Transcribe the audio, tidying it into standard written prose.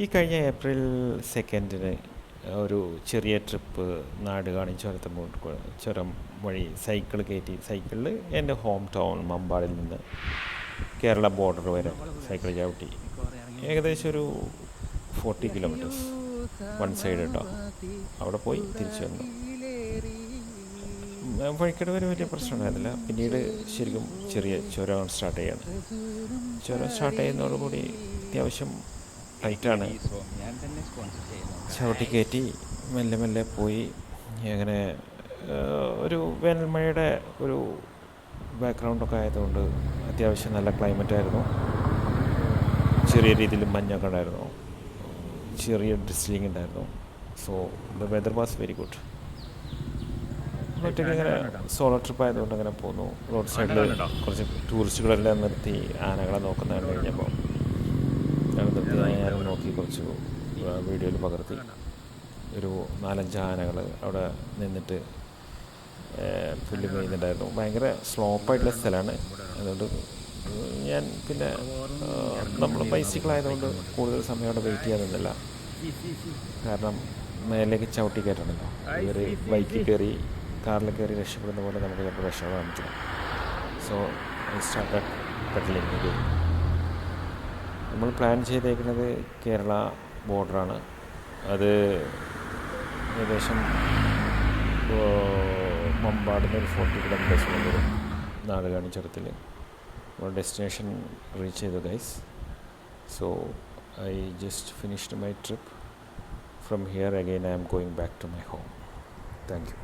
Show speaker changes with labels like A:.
A: ഈ കഴിഞ്ഞ ഏപ്രിൽ 2 ഒരു ചെറിയ ട്രിപ്പ് നാടുകാണി ചുരം വഴി സൈക്കിൾ കയറ്റി സൈക്കിളിൽ എൻ്റെ ഹോം ടൗൺ മമ്പാടിൽ നിന്ന് കേരള ബോർഡർ വരെ സൈക്കിൾ ചവിട്ടി ഏകദേശം ഒരു 40 കിലോമീറ്റേഴ്സ് വൺ സൈഡ് കേട്ടോ. അവിടെ പോയി തിരിച്ചു വന്നു. വഴിക്കട വരെ വലിയ പ്രശ്നം ഉണ്ടായിരുന്നില്ല. പിന്നീട് ശരിക്കും ചെറിയ ചുരം സ്റ്റാർട്ട് ചെയ്യാണ്. ചുരം സ്റ്റാർട്ട് ചെയ്യുന്നതോടുകൂടി അത്യാവശ്യം ടൈറ്റാണ്. ചവിട്ടി കയറ്റി മെല്ലെ മെല്ലെ പോയി. അങ്ങനെ ഒരു വേനൽമഴയുടെ ഒരു ബാക്ക്ഗ്രൗണ്ടൊക്കെ ആയതുകൊണ്ട് അത്യാവശ്യം നല്ല ക്ലൈമറ്റായിരുന്നു. ചെറിയ രീതിയിൽ മഞ്ഞൊക്കെ ഉണ്ടായിരുന്നു. ചെറിയ ഡ്രിസ്ലിംഗ് ഉണ്ടായിരുന്നു. So the weather was very good. ഒറ്റയ്ക്ക് ഇങ്ങനെ സോളോ ട്രിപ്പ് ആയതുകൊണ്ട് അങ്ങനെ പോന്നു. റോഡ് സൈഡിൽ കുറച്ച് ടൂറിസ്റ്റുകളെല്ലാം നിർത്തി ആനകളെ നോക്കുന്ന കഴിഞ്ഞപ്പോൾ നിർത്തി ഞാൻ നോക്കി കുറച്ച് വീഡിയോയിൽ പകർത്തി. ഒരു 4-5 ആനകൾ അവിടെ നിന്നിട്ട് ഫിലിം ചെയ്യുന്നുണ്ടായിരുന്നു. ഭയങ്കര സ്ലോപ്പായിട്ടുള്ള സ്ഥലമാണ്. അതുകൊണ്ട് ഞാൻ പിന്നെ നമ്മൾ ബൈസിക്കിളായതുകൊണ്ട് കൂടുതൽ സമയം അവിടെ വെയിറ്റ് ചെയ്യാൻ നിന്നില്ല. കാരണം മേലേക്ക് ചവിട്ടി കയറ്റണമല്ലോ. ഇവർ ബൈക്കിൽ കയറി കാറിൽ കയറി രക്ഷപ്പെടുന്ന പോലെ നമുക്ക് ചിലപ്പോൾ രക്ഷപ്പെടാൻ പറ്റില്ല. So I started peddling. നമ്മൾ പ്ലാൻ ചെയ്തേക്കുന്നത് കേരള ബോർഡറാണ്. അത് ഏകദേശം മമ്പാടിൽ നിന്ന് ഒരു 40 കിലോമീറ്റേഴ്സ് വരും നാടുകാണി ചുരത്തിൽ. നമ്മൾ ഡെസ്റ്റിനേഷൻ റീച്ച് ചെയ്തു guys. So I just finished my trip. From here again I am going back to my home. Thank U.